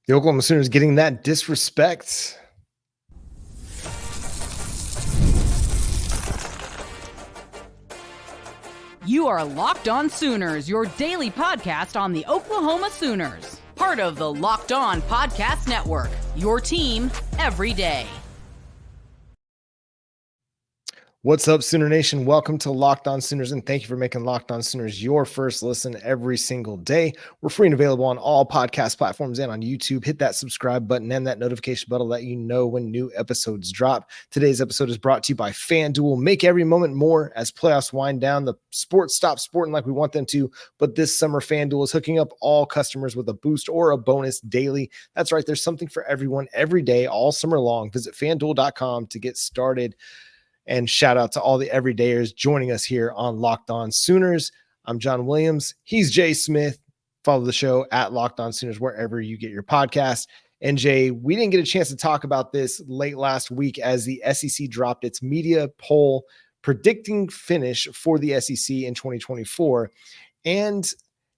The Oklahoma Sooners getting that disrespect. You are Locked On Sooners, your daily podcast on the Oklahoma Sooners. Part of the Locked On Podcast Network, your team every day. What's up, Sooner Nation? Welcome to Locked On Sooners, and thank you for making Locked On Sooners your first listen every single day. We're free and available on all podcast platforms and on YouTube. Hit that subscribe button and that notification bell to let you know when new episodes drop. Today's episode is brought to you by FanDuel. Make every moment more as playoffs wind down. The sports stop sporting like we want them to, but this summer FanDuel is hooking up all customers with a boost or a bonus daily. That's right, there's something for everyone every day, all summer long. Visit FanDuel.com to get started. And shout out to all the everydayers joining us here on Locked On Sooners. I'm John Williams. He's Jay Smith. Follow the show at Locked On Sooners wherever you get your podcast. And Jay, we didn't get a chance to talk about this late last week as the SEC dropped its media poll predicting finish for the SEC in 2024. And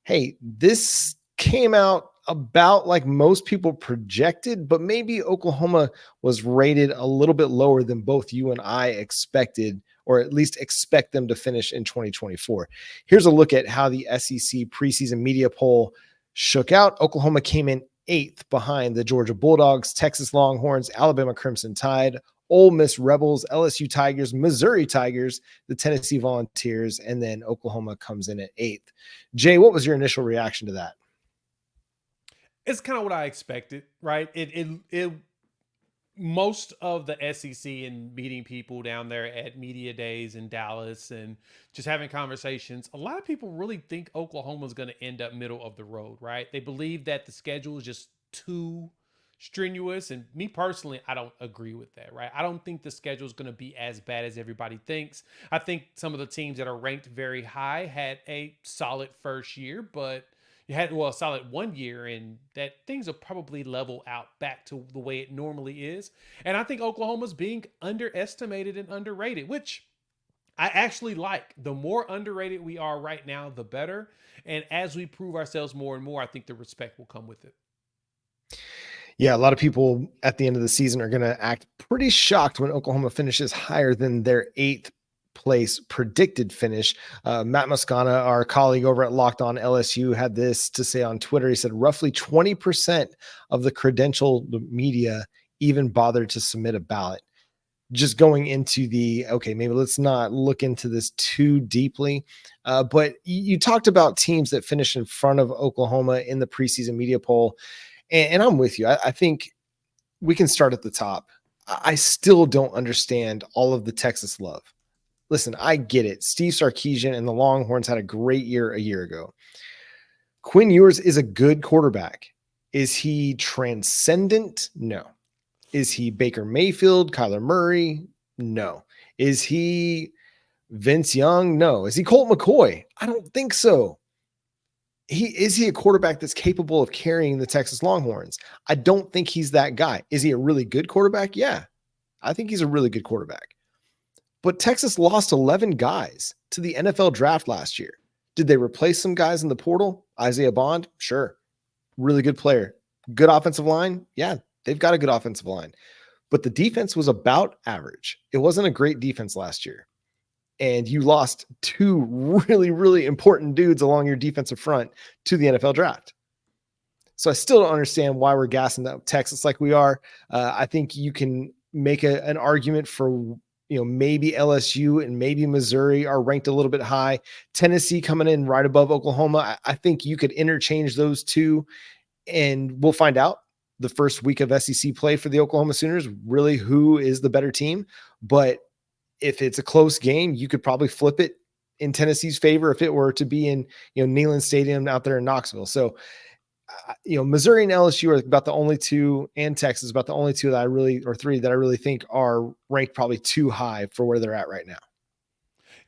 hey, this came out about like most people projected, but maybe Oklahoma was rated a little bit lower than both you and I expected, or at least expect them to finish in 2024. Here's a look at how the SEC preseason media poll shook out. Oklahoma came in 8th behind the Georgia Bulldogs, Texas Longhorns, Alabama Crimson Tide, Ole Miss Rebels, LSU Tigers, Missouri Tigers, the Tennessee Volunteers, and then Oklahoma comes in at 8th. Jay, what was your initial reaction to that? It's kind of what I expected, right? It most of the SEC and meeting people down there at media days in Dallas and just having conversations, a lot of people really think Oklahoma's going to end up middle of the road, right? They believe that the schedule is just too strenuous, and me personally, I don't agree with that, right? I don't think the schedule is going to be as bad as everybody thinks. I think some of the teams that are ranked very high had a solid first year, but you had a solid 1 year, and that things will probably level out back to the way it normally is. And I think Oklahoma's being underestimated and underrated, which I actually like. The more underrated we are right now, the better. And as we prove ourselves more and more, I think the respect will come with it. Yeah, a lot of people at the end of the season are going to act pretty shocked when Oklahoma finishes higher than their 8th place predicted finish. Matt Moscana, our colleague over at Locked On LSU, had this to say on Twitter. He said roughly 20% of the credentialed media even bothered to submit a ballot. Just going into okay, maybe let's not look into this too deeply. But you talked about teams that finished in front of Oklahoma in the preseason media poll. And I'm with you. I think we can start at the top. I still don't understand all of the Texas love. Listen, I get it. Steve Sarkisian and the Longhorns had a great year a year ago. Quinn Ewers is a good quarterback. Is he transcendent? No. Is he Baker Mayfield, Kyler Murray? No. Is he Vince Young? No. Is he Colt McCoy? I don't think so. Is he a quarterback that's capable of carrying the Texas Longhorns? I don't think he's that guy. Is he a really good quarterback? Yeah. I think he's a really good quarterback. But Texas lost 11 guys to the NFL draft last year. Did they replace some guys in the portal? Isaiah Bond? Sure. Really good player. Good offensive line? Yeah, they've got a good offensive line. But the defense was about average. It wasn't a great defense last year. And you lost 2 really, really important dudes along your defensive front to the NFL draft. So I still don't understand why we're gassing up Texas like we are. I think you can make an argument for maybe LSU and maybe Missouri are ranked a little bit high. Tennessee coming in right above Oklahoma. I think you could interchange those two, and we'll find out the first week of SEC play for the Oklahoma Sooners, really who is the better team. But if it's a close game, you could probably flip it in Tennessee's favor if it were to be in, Neyland Stadium out there in Knoxville. So, Missouri and LSU are about the only two, and Texas about the only two that I really, or three that I really think are ranked probably too high for where they're at right now.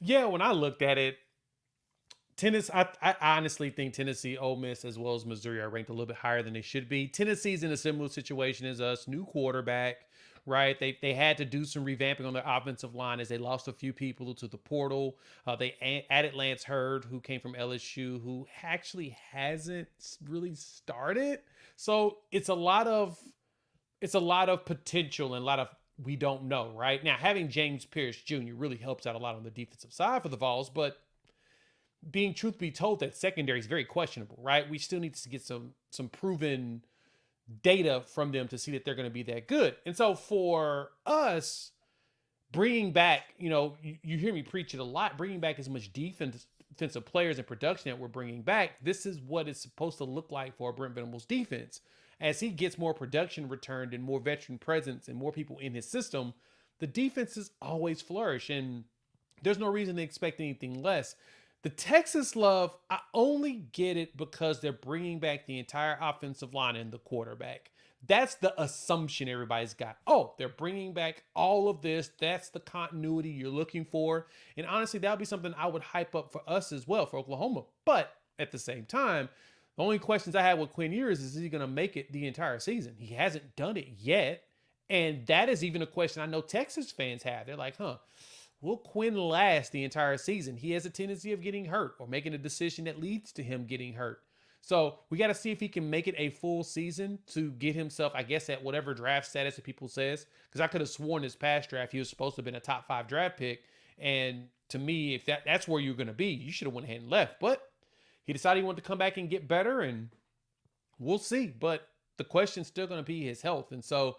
Yeah, when I looked at it, Tennessee, I honestly think Tennessee, Ole Miss, as well as Missouri are ranked a little bit higher than they should be. Tennessee's in a similar situation as us, new quarterback, right? They had to do some revamping on their offensive line as they lost a few people to the portal. They added Lance Hurd, who came from LSU, who actually hasn't really started. So it's a lot of potential and a lot of we don't know right now. Having James Pierce Jr. really helps out a lot on the defensive side for the Vols, but being truth be told, that secondary is very questionable, right? We still need to get some proven data from them to see that they're going to be that good. And so for us, bringing back, you hear me preach it a lot, bringing back as much defensive players and production that we're bringing back, this is what it's supposed to look like for Brent Venables' defense. As he gets more production returned and more veteran presence and more people in his system, the defenses always flourish, and there's no reason to expect anything less. The Texas love, I only get it because they're bringing back the entire offensive line and the quarterback. That's the assumption everybody's got. Oh, they're bringing back all of this. That's the continuity you're looking for. And honestly, that would be something I would hype up for us as well, for Oklahoma. But at the same time, the only questions I have with Quinn Ewers is he going to make it the entire season? He hasn't done it yet. And that is even a question I know Texas fans have. They're like, will Quinn last the entire season? He has a tendency of getting hurt or making a decision that leads to him getting hurt. So we got to see if he can make it a full season to get himself, I guess, at whatever draft status that people says. Because I could have sworn this past draft he was supposed to have been a top 5 draft pick. And to me, if that's where you're going to be, you should have went ahead and left. But he decided he wanted to come back and get better, and we'll see. But the question's still going to be his health. And so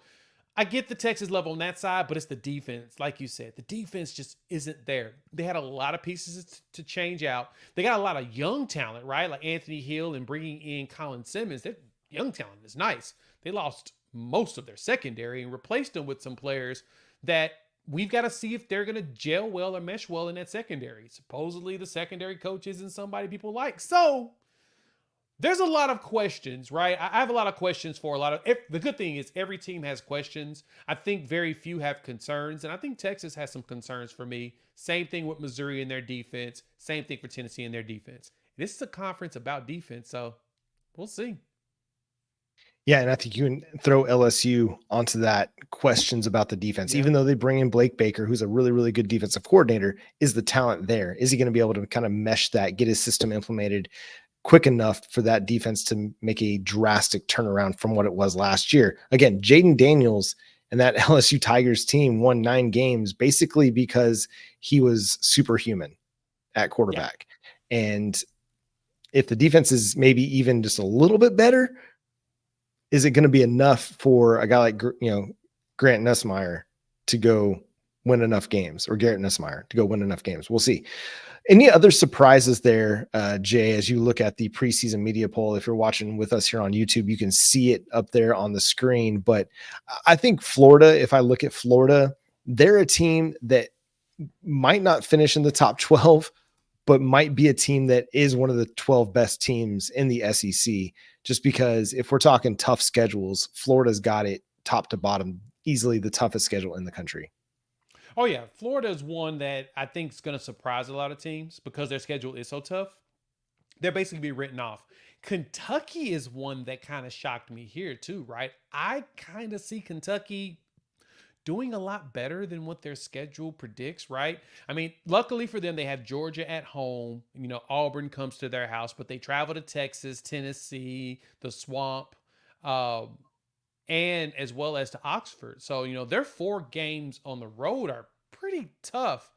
I get the Texas level on that side, but it's the defense. Like you said, the defense just isn't there. They had a lot of pieces to change out. They got a lot of young talent, right? Like Anthony Hill and bringing in Colin Simmons. Their young talent is nice. They lost most of their secondary and replaced them with some players that we've got to see if they're going to gel well or mesh well in that secondary. Supposedly the secondary coach isn't somebody people like. So there's a lot of questions, right? I have a lot of questions for a lot of, the good thing is every team has questions. I think very few have concerns. And I think Texas has some concerns for me. Same thing with Missouri and their defense. Same thing for Tennessee and their defense. This is a conference about defense. So we'll see. Yeah, and I think you can throw LSU onto that, questions about the defense. Yeah. Even though they bring in Blake Baker, who's a really, really good defensive coordinator, is the talent there? Is he going to be able to kind of mesh that, get his system implemented quick enough for that defense to make a drastic turnaround from what it was last year? Again, Jaden Daniels and that LSU Tigers team won 9 games basically because he was superhuman at quarterback. Yeah. And if the defense is maybe even just a little bit better, is it going to be enough for a guy like, Grant Nussmeier to go win enough games, or Garrett Nussmeier to go win enough games? We'll see. Any other surprises there, Jay, as you look at the preseason media poll? If you're watching with us here on YouTube, you can see it up there on the screen. But I think Florida, if I look at Florida, they're a team that might not finish in the top 12, but might be a team that is one of the 12 best teams in the SEC, just because if we're talking tough schedules, Florida's got it top to bottom, easily the toughest schedule in the country. Oh, yeah. Florida is one that I think is going to surprise a lot of teams because their schedule is so tough. They're basically be written off. Kentucky is one that kind of shocked me here too, right? I kind of see Kentucky doing a lot better than what their schedule predicts, right? I mean, luckily for them, they have Georgia at home. Auburn comes to their house, but they travel to Texas, Tennessee, the Swamp, and as well as to Oxford. So, their 4 games on the road are pretty tough.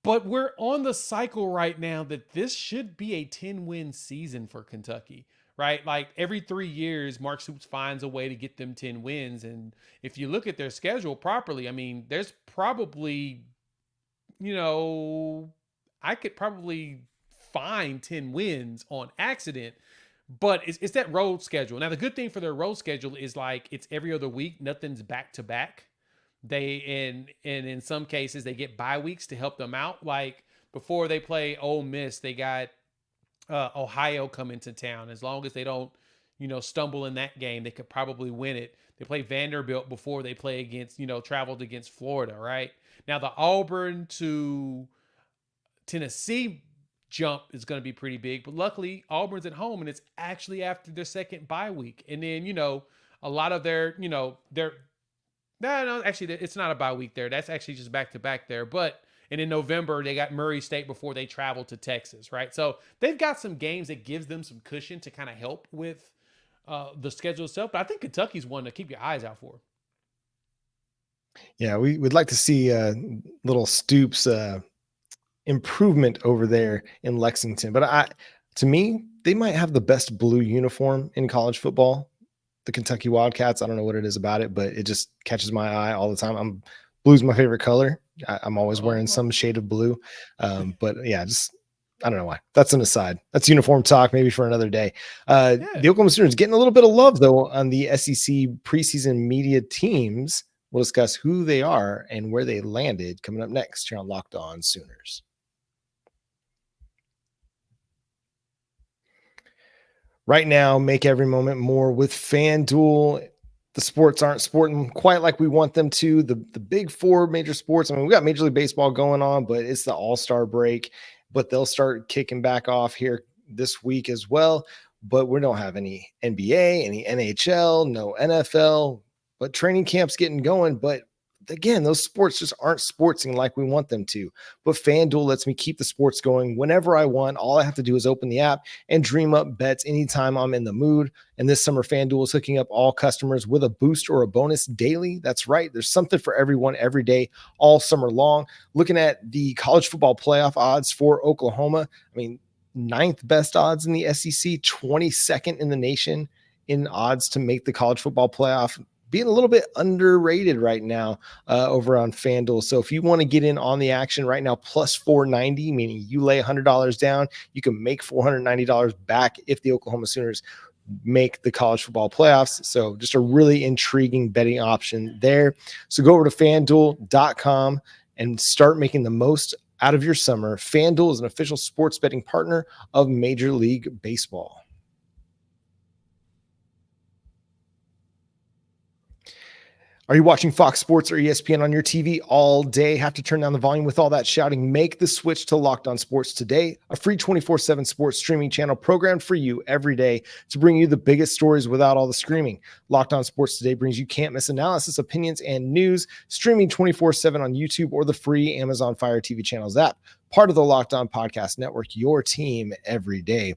But we're on the cycle right now that this should be a 10-win season for Kentucky, right? Like every 3 years, Mark Stoops finds a way to get them 10 wins. And if you look at their schedule properly, I mean, there's probably, I could probably find 10 wins on accident. But it's that road schedule. Now, the good thing for their road schedule is like it's every other week. Nothing's back to back. And in some cases, they get bye weeks to help them out. Like before they play Ole Miss, they got Ohio coming to town. As long as they don't, stumble in that game, they could probably win it. They play Vanderbilt before they play against, traveled against Florida, right? Now, the Auburn to Tennessee jump is going to be pretty big, but luckily Auburn's at home and it's actually after their second bye week. And then, a lot of their, actually it's not a bye week there. That's actually just back to back there. And in November, they got Murray State before they travel to Texas, right? So they've got some games that gives them some cushion to kind of help with the schedule itself. But I think Kentucky's one to keep your eyes out for. Yeah, we would like to see little Stoops improvement over there in Lexington. But to me, they might have the best blue uniform in college football. The Kentucky Wildcats. I don't know what it is about it, but it just catches my eye all the time. Blue's my favorite color. I'm always wearing some shade of blue. But yeah, I don't know why. That's an aside. That's uniform talk, maybe for another day. The Oklahoma Sooners getting a little bit of love though on the SEC preseason media teams. We'll discuss who they are and where they landed coming up next here on Locked On Sooners. Right now, make every moment more with FanDuel. The sports aren't sporting quite like we want them to. The big four major sports. I mean, we got Major League Baseball going on, but it's the All-Star break. But they'll start kicking back off here this week as well. But we don't have any NBA, any NHL, no NFL. But training camp's getting going. But again, those sports just aren't sportsing like we want them to. But FanDuel lets me keep the sports going whenever I want. All I have to do is open the app and dream up bets anytime I'm in the mood. And this summer, FanDuel is hooking up all customers with a boost or a bonus daily. That's right. There's something for everyone every day, all summer long. Looking at the college football playoff odds for Oklahoma, I mean, 9th best odds in the SEC, 22nd in the nation in odds to make the college football playoff. Being a little bit underrated right now over on FanDuel. So if you want to get in on the action right now, plus 490, meaning you lay $100 down, you can make $490 back if the Oklahoma Sooners make the college football playoffs. So just a really intriguing betting option there. So go over to FanDuel.com and start making the most out of your summer. FanDuel is an official sports betting partner of Major League Baseball. Are you watching Fox Sports or ESPN on your TV all day? Have to turn down the volume with all that shouting? Make the switch to Locked On Sports today, a free 24/7 sports streaming channel programmed for you every day to bring you the biggest stories without all the screaming. Locked On Sports today brings you can't miss analysis, opinions, and news, streaming 24/7 on YouTube or the free Amazon Fire TV channels app. Part of the Locked On Podcast Network, your team every day.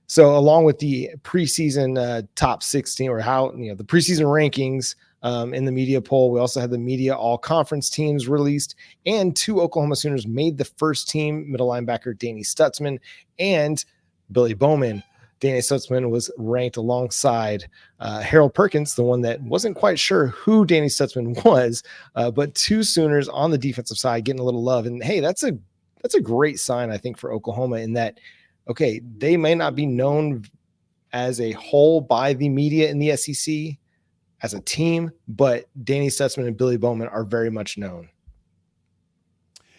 So along with the preseason top 16 or the preseason rankings, in the media poll, we also had the media all conference teams released, and 2 Oklahoma Sooners made the first team. Middle linebacker Danny Stutsman and Billy Bowman. Danny Stutsman was ranked alongside Harold Perkins, the one that wasn't quite sure who Danny Stutsman was, but 2 Sooners on the defensive side getting a little love. And hey, that's a great sign, I think, for Oklahoma in that, okay, they may not be known as a whole by the media in the SEC as a team, but Danny Stutsman and Billy Bowman are very much known.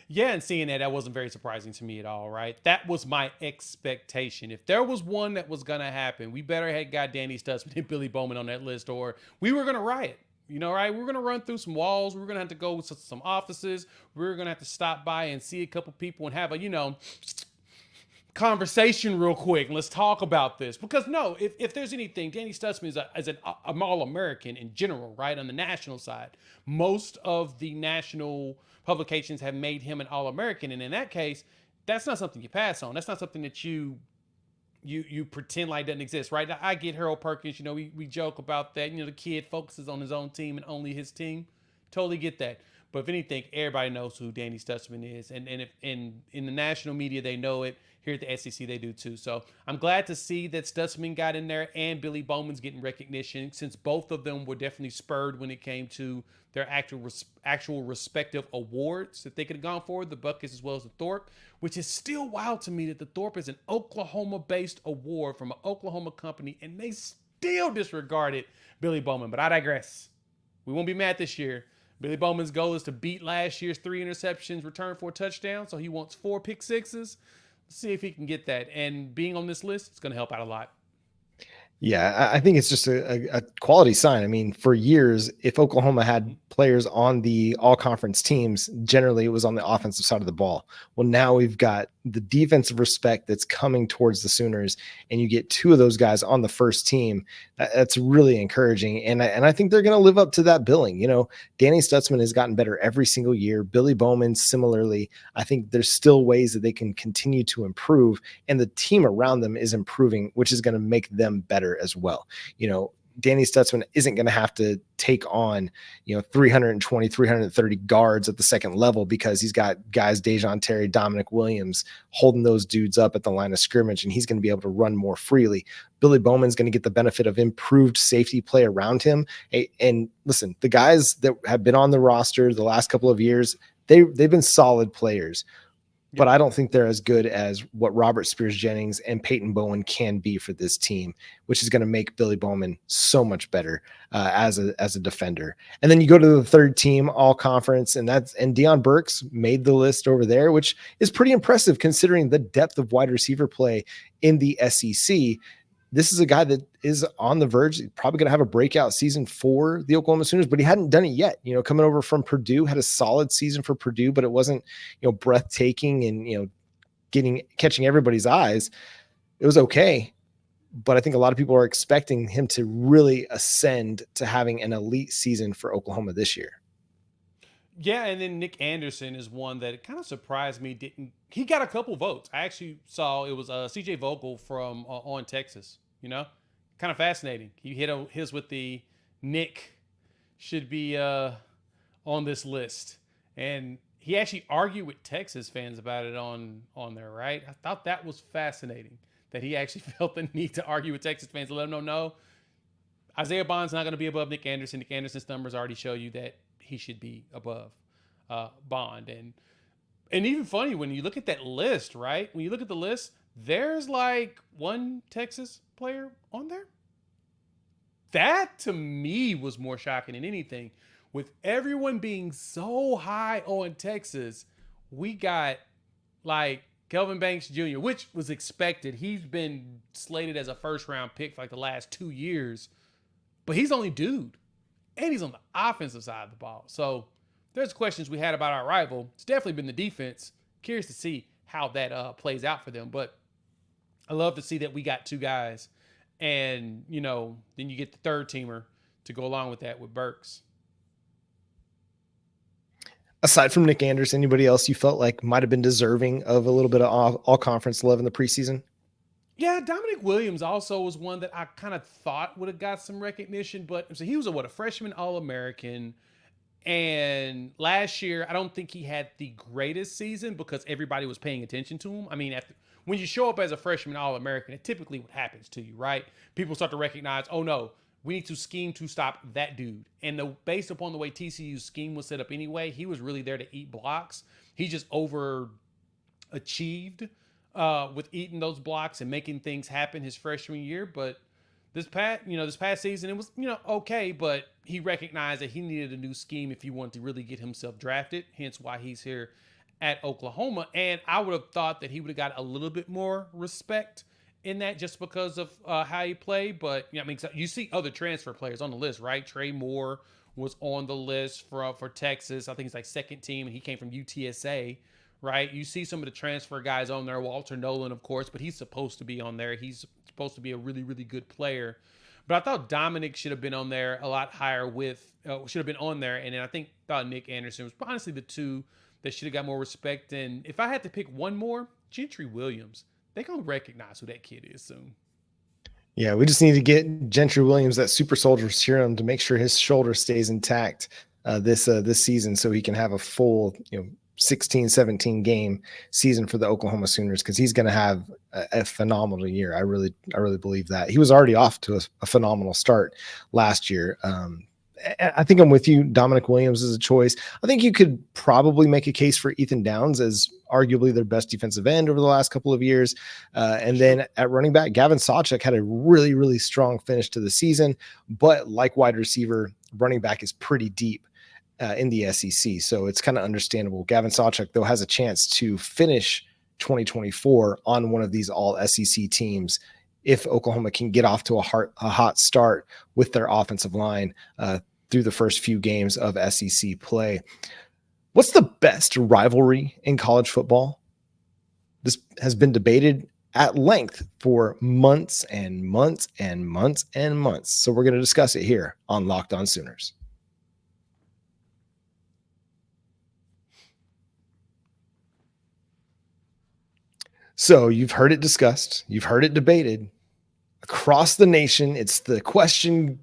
Yeah, and seeing that wasn't very surprising to me at all, right? That was my expectation. If there was one that was going to happen, we better had got Danny Stutsman and Billy Bowman on that list, or we were going to riot. Right? We're going to run through some walls. We're going to have to go to some offices. We're going to have to stop by and see a couple people and have a, conversation real quick. Let's talk about this, because if there's anything, Danny Stutsman is an All-American in general, right? On the national side, most of the national publications have made him an All-American, and in that case, that's not something you pass on. That's not something that you pretend like doesn't exist, right? I get Harold Perkins. We joke about that. The kid focuses on his own team and only his team. Totally get that. But if anything, everybody knows who Danny Stutsman is, and if in the national media they know it. Here at the SEC, they do too. So I'm glad to see that Stutsman got in there and Billy Bowman's getting recognition, since both of them were definitely spurred when it came to their actual respective awards that they could have gone for, the Buckets as well as the Thorpe, which is still wild to me that the Thorpe is an Oklahoma-based award from an Oklahoma company, and they still disregarded Billy Bowman. But I digress. We won't be mad this year. Billy Bowman's goal is to beat last year's 3 interceptions returned for a touchdown, so he wants 4 pick sixes. See if he can get that, and being on this list, it's going to help out a lot. Yeah, I think it's just a quality sign. I mean, for years, if Oklahoma had players on the all-conference teams, generally it was on the offensive side of the ball. Well, now we've got the defensive respect that's coming towards the Sooners, and you get two of those guys on the first team, that's really encouraging. And I think they're going to live up to that billing. Danny Stutsman has gotten better every single year. Billy Bowman, similarly. I think there's still ways that they can continue to improve, and the team around them is improving, which is going to make them better as well. Danny Stutsman isn't going to have to take on, 320, 330 guards at the second level because he's got guys, Dejon Terry, Dominic Williams, holding those dudes up at the line of scrimmage, and he's going to be able to run more freely. Billy Bowman's going to get the benefit of improved safety play around him. And listen, the guys that have been on the roster the last couple of years, they've been solid players. But I don't think they're as good as what Robert Spears-Jennings and Peyton Bowen can be for this team, which is going to make Billy Bowman so much better as a defender. And then you go to the third team, all conference, and Deion Burks made the list over there, which is pretty impressive considering the depth of wide receiver play in the SEC. This is a guy that is on the verge, probably going to have a breakout season for the Oklahoma Sooners, but he hadn't done it yet. Coming over from Purdue, had a solid season for Purdue, but it wasn't, breathtaking and, catching everybody's eyes. It was okay. But I think a lot of people are expecting him to really ascend to having an elite season for Oklahoma this year. Yeah, and then Nick Anderson is one that kind of surprised me. He got a couple votes? I actually saw it was CJ Vogel from on Texas. Kind of fascinating. He hit his with the Nick should be on this list, and he actually argued with Texas fans about it on there. Right? I thought that was fascinating that he actually felt the need to argue with Texas fans to let them know, no, Isaiah Bond's not going to be above Nick Anderson. Nick Anderson's numbers already show you that he should be above Bond. And even funny when you look at that list, right? When you look at the list, there's like one Texas player on there. That to me was more shocking than anything. With everyone being so high on Texas, we got like Kelvin Banks Jr., which was expected. He's been slated as a first-round pick for like the last 2 years, but he's only dude. And he's on the offensive side of the ball. So there's questions we had about our rival. It's definitely been the defense. Curious to see how that plays out for them. But I love to see that we got two guys. And, then you get the third teamer to go along with that with Burks. Aside from Nick Anderson, anybody else you felt like might have been deserving of a little bit of all-conference love in the preseason? Yeah, Dominic Williams also was one that I kind of thought would have got some recognition, but so he was a freshman All-American. And last year, I don't think he had the greatest season because everybody was paying attention to him. I mean, when you show up as a freshman All-American, it typically what happens to you, right? People start to recognize, oh no, we need to scheme to stop that dude. And based upon the way TCU's scheme was set up anyway, he was really there to eat blocks. He just overachieved with eating those blocks and making things happen his freshman year. But this past season, it was, okay, but he recognized that he needed a new scheme if he wanted to really get himself drafted, hence why he's here at Oklahoma. And I would have thought that he would have got a little bit more respect in that just because of how he played. But, you see other transfer players on the list, right? Trey Moore was on the list for Texas. I think he's like second team, and he came from UTSA, right? You see some of the transfer guys on there, Walter Nolan, of course, but he's supposed to be on there. He's supposed to be a really, really good player. But I thought Dominic should have been on there a lot higher should have been on there. And then I thought Nick Anderson was honestly the two that should have got more respect. And if I had to pick one more, Gentry Williams, they're going to recognize who that kid is soon. Yeah, we just need to get Gentry Williams that super soldier serum to make sure his shoulder stays intact this season so he can have a full, 16, 17 game season for the Oklahoma Sooners, because he's going to have a phenomenal year. I really believe that. He was already off to a phenomenal start last year. I think I'm with you. Dominic Williams is a choice. I think you could probably make a case for Ethan Downs as arguably their best defensive end over the last couple of years. And then at running back, Gavin Sawchuk had a really, really strong finish to the season, but like wide receiver, running back is pretty deep in the SEC. So it's kind of understandable. Gavin Sawchuk, though, has a chance to finish 2024 on one of these all SEC teams if Oklahoma can get off to a hot start with their offensive line through the first few games of SEC play. What's the best rivalry in college football? This has been debated at length for months and months and months and months. So we're going to discuss it here on Locked On Sooners. So you've heard it discussed, you've heard it debated across the nation. It's the question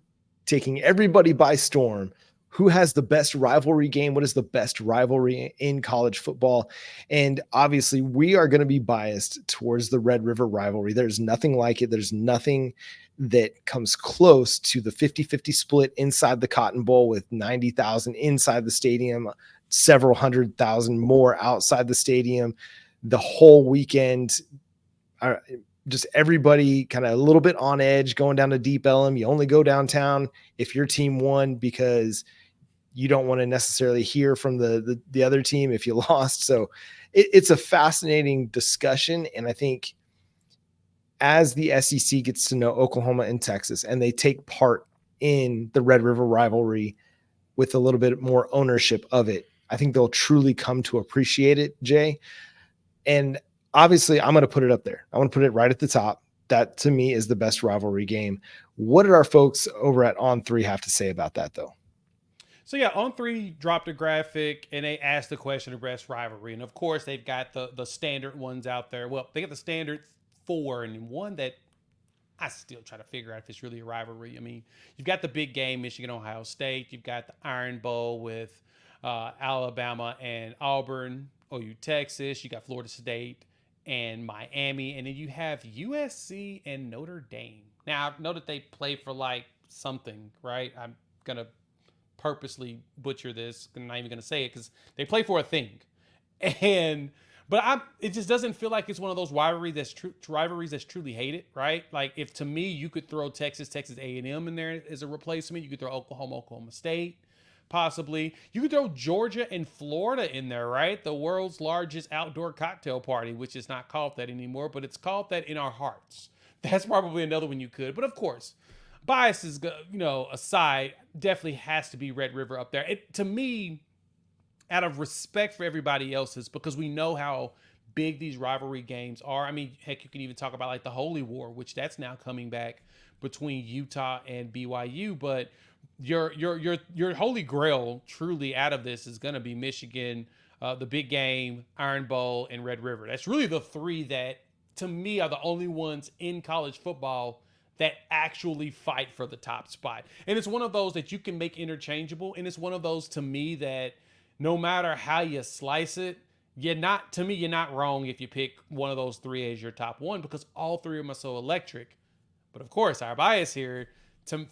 taking everybody by storm. Who has the best rivalry game? What is the best rivalry in college football? And obviously, we are going to be biased towards the Red River rivalry. There's nothing like it. There's nothing that comes close to the 50-50 split inside the Cotton Bowl with 90,000 inside the stadium, several 100,000 more outside the stadium. The whole weekend, just everybody kind of a little bit on edge going down to Deep Ellum. You only go downtown if your team won because you don't want to necessarily hear from the other team if you lost. So it's a fascinating discussion. And I think as the SEC gets to know Oklahoma and Texas and they take part in the Red River rivalry with a little bit more ownership of it, I think they'll truly come to appreciate it, Jay. And obviously, I'm going to put it up there. I want to put it right at the top. That, to me, is the best rivalry game. What did our folks over at On3 have to say about that, though? So, yeah, On3 dropped a graphic, and they asked the question of best rivalry. And, of course, they've got the standard ones out there. Well, they got the standard 4, and one that I still try to figure out if it's really a rivalry. I mean, you've got the big game, Michigan, Ohio State. You've got the Iron Bowl with Alabama and Auburn, OU, Texas. You got Florida State and Miami, and then you have USC and Notre Dame. Now, I know that they play for like something, right? I'm going to purposely butcher this. I'm not even going to say it because they play for a thing. But it just doesn't feel like it's one of those rivalries that's truly hated, right? Like if to me, you could throw Texas A&M in there as a replacement. You could throw Oklahoma State. Possibly. You could throw Georgia and Florida in there, right? The world's largest outdoor cocktail party, which is not called that anymore, but it's called that in our hearts. That's probably another one you could. But of course, biases, aside, definitely has to be Red River up there. To me, out of respect for everybody else's, because we know how big these rivalry games are. I mean, heck, you can even talk about like the Holy War, which that's now coming back between Utah and BYU, but your holy grail truly out of this is going to be Michigan, the big game, Iron Bowl, and Red River. That's really the 3 that, to me, are the only ones in college football that actually fight for the top spot. And it's one of those that you can make interchangeable, and it's one of those, to me, that no matter how you slice it, you're not wrong if you pick one of those 3 as your top 1 because all 3 of them are so electric. But, of course, our bias here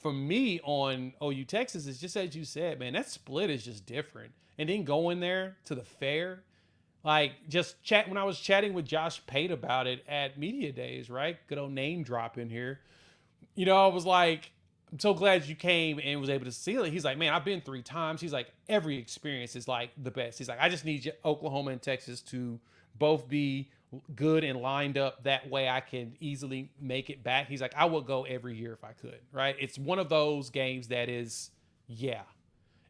for me on OU Texas is just as you said, man, that split is just different. And then going there to the fair, like when I was chatting with Josh Pate about it at Media Days, right? Good old name drop in here. I was like, I'm so glad you came and was able to see it. He's like, man, I've been 3 times. He's like, every experience is like the best. He's like, I just need Oklahoma and Texas to both be good and lined up that way I can easily make it back. He's like, I would go every year if I could, right? It's one of those games that is,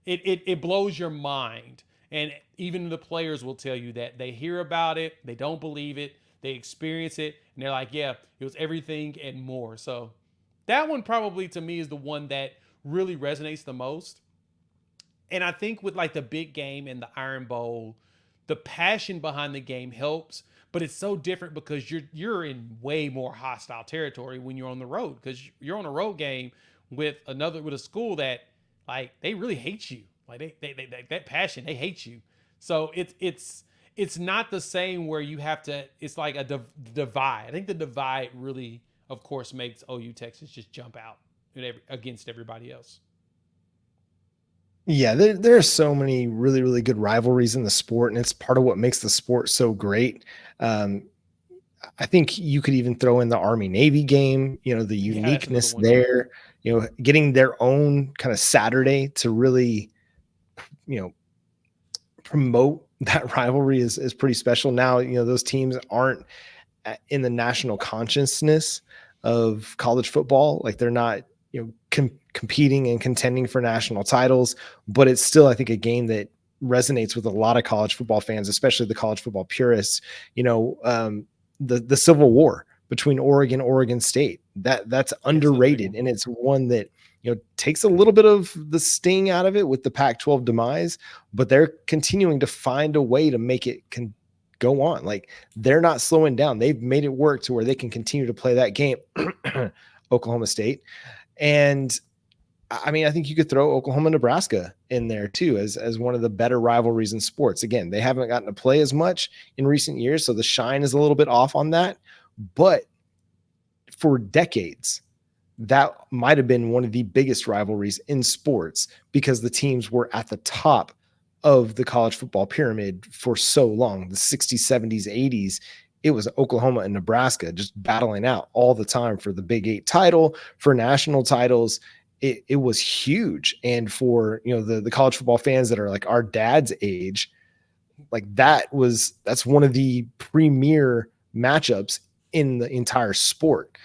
it blows your mind. And even the players will tell you that they hear about it, they don't believe it, they experience it, and they're like, yeah, it was everything and more. So that one probably to me is the one that really resonates the most. And I think with like the big game and the Iron Bowl, the passion behind the game helps. But it's so different because you're in way more hostile territory when you're on the road because you're on a road game with a school that like they really hate you. Like they that passion, they hate you. So it's not the same where you have to. It's like a divide. I think the divide really, of course, makes OU Texas just jump out against everybody else. Yeah, there are so many really, really good rivalries in the sport, and it's part of what makes the sport so great. I think you could even throw in the Army-Navy game, the uniqueness there, getting their own kind of Saturday to really, promote that rivalry is pretty special. Now, those teams aren't in the national consciousness of college football. Like they're not, competing and contending for national titles, but it's still, I think, a game that resonates with a lot of college football fans, especially the college football purists. The Civil War between Oregon State, that's underrated, and it's one that takes a little bit of the sting out of it with the Pac-12 demise, but they're continuing to find a way to make it go on. Like, they're not slowing down. They've made it work to where they can continue to play that game. Oklahoma State. And I mean, I think you could throw Oklahoma, Nebraska in there too, as one of the better rivalries in sports. Again, they haven't gotten to play as much in recent years, so the shine is a little bit off on that. But for decades, that might have been one of the biggest rivalries in sports because the teams were at the top of the college football pyramid for so long. The 60s, 70s, 80s, it was Oklahoma and Nebraska just battling out all the time for the Big 8 title, for national titles. It was huge. And for, the college football fans that are like our dad's age, like that's one of the premier matchups in the entire sport.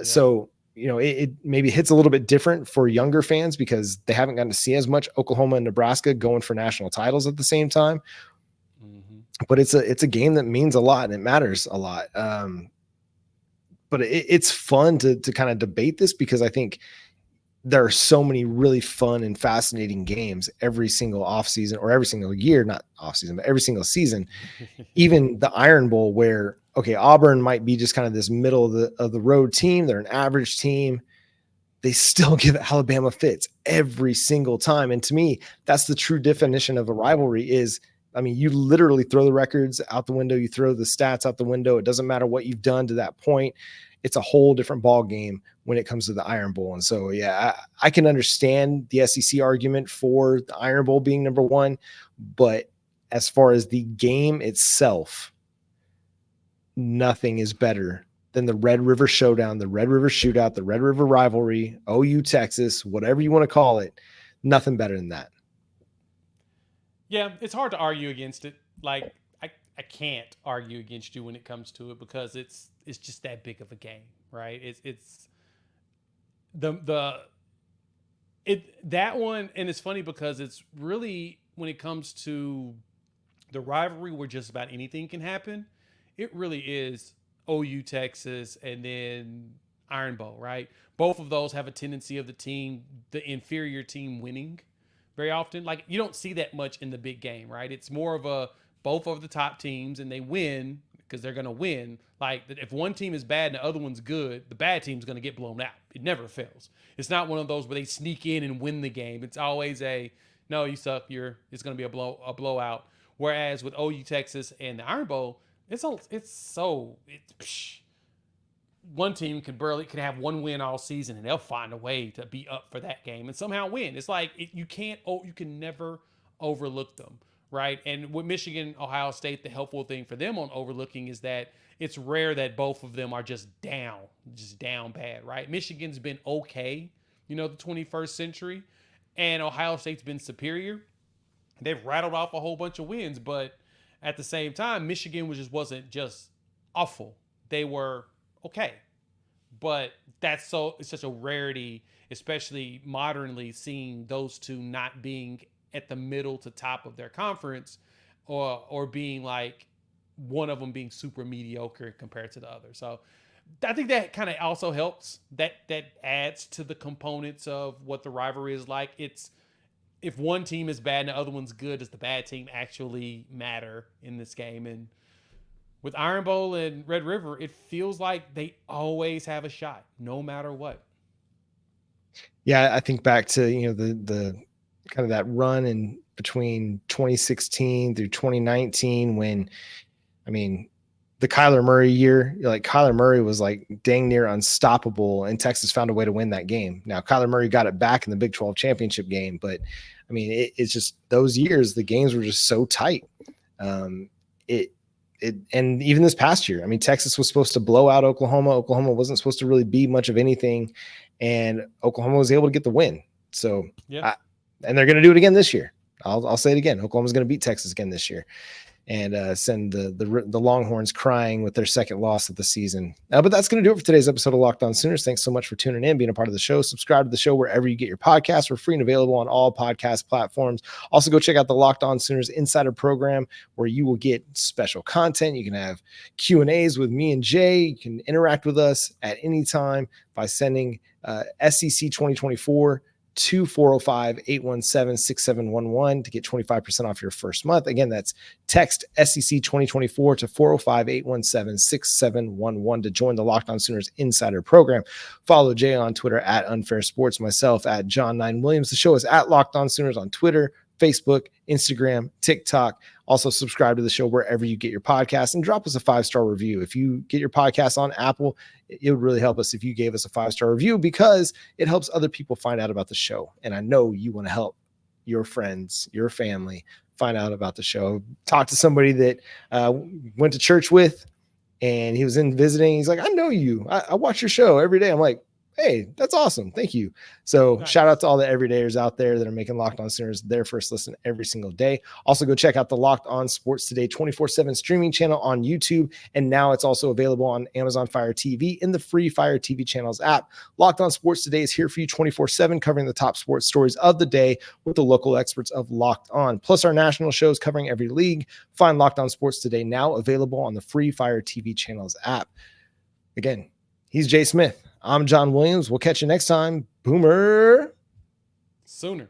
So, it maybe hits a little bit different for younger fans because they haven't gotten to see as much Oklahoma and Nebraska going for national titles at the same time. Mm-hmm. But it's a game that means a lot and it matters a lot. But it's fun to kind of debate this because I think there are so many really fun and fascinating games every single offseason or every single year, not offseason, but every single season. Even the Iron Bowl where, okay, Auburn might be just kind of this middle of the road team. They're an average team. They still give Alabama fits every single time. And to me, that's the true definition of a rivalry is, I mean, you literally throw the records out the window. You throw the stats out the window. It doesn't matter what you've done to that point. It's a whole different ball game when it comes to the Iron Bowl. And so, yeah, I can understand the SEC argument for the Iron Bowl being number one, but as far as the game itself, nothing is better than the Red River Showdown, the Red River Shootout, the Red River Rivalry, OU Texas, whatever you want to call it. Nothing better than that. Yeah, it's hard to argue against it. Like, I can't argue against you when it comes to it because it's just that big of a game, right? It's that one, and it's funny because it's really, when it comes to the rivalry where just about anything can happen, it really is OU Texas and then Iron Bowl, right? Both of those have a tendency of the inferior team winning very often. Like, you don't see that much in the big game, right? It's more of both of the top teams and they win because they're going to win. Like, if one team is bad and the other one's good, the bad team's going to get blown out. It never fails. It's not one of those where they sneak in and win the game. It's always no, you suck. It's going to be a blowout. Whereas with OU Texas and the Iron Bowl, one team can have one win all season and they'll find a way to be up for that game and somehow win. It's like you can never overlook them, right? And with Michigan, Ohio State, the helpful thing for them on overlooking is that it's rare that both of them are just down bad, right? Michigan's been okay, the 21st century, and Ohio State's been superior. They've rattled off a whole bunch of wins, but at the same time, Michigan wasn't just awful. They were okay. But it's such a rarity, especially modernly, seeing those two not being at the middle to top of their conference or being like one of them being super mediocre compared to the other. So I think that kind of also helps. That adds to the components of what the rivalry is like. It's, if one team is bad and the other one's good, does the bad team actually matter in this game? And with Iron Bowl and Red River, it feels like they always have a shot, no matter what. Yeah, I think back to the kind of that run in between 2016 through 2019 when, I mean, the Kyler Murray year, like Kyler Murray was like dang near unstoppable, and Texas found a way to win that game. Now Kyler Murray got it back in the Big 12 championship game, but I mean, it's just those years, the games were just so tight. And even this past year, I mean, Texas was supposed to blow out Oklahoma. Oklahoma wasn't supposed to really be much of anything, and Oklahoma was able to get the win. So, yeah. And they're going to do it again this year. I'll say it again. Oklahoma's going to beat Texas again this year. and send the Longhorns crying with their second loss of the season. But that's going to do it for today's episode of Locked On Sooners. Thanks so much for tuning in, being a part of the show. Subscribe to the show wherever you get your podcasts. We're free and available on all podcast platforms. Also, go check out the Locked On Sooners Insider Program, where you will get special content. You can have Q&As with me and Jay. You can interact with us at any time by sending SEC 2024 to 405-817-6711 to get 25% off your first month. Again, that's text SEC 2024 to 405-817-6711 to join the Locked On Sooners Insider Program. Follow Jay on Twitter at Unfair Sports, myself at John 9 Williams. The show is at Locked On Sooners on Twitter, Facebook, Instagram, TikTok. Also subscribe to the show wherever you get your podcasts and drop us a 5-star review. If you get your podcast on Apple, it would really help us if you gave us a 5-star review, because it helps other people find out about the show. And I know you want to help your friends, your family find out about the show. Talk to somebody that went to church with, and he was in visiting. He's like, I know you. I watch your show every day. I'm like, hey, that's awesome. Thank you. So Nice. Shout out to all the everydayers out there that are making Locked On Sooners their first listen every single day. Also, go check out the Locked On Sports Today 24/7 streaming channel on YouTube. And now it's also available on Amazon Fire TV in the free Fire TV channels app. Locked On Sports Today is here for you 24/7, covering the top sports stories of the day with the local experts of Locked On, plus our national shows covering every league. Find Locked On Sports Today now available on the free Fire TV channels app. Again, he's Jay Smith. I'm John Williams. We'll catch you next time. Boomer Sooner.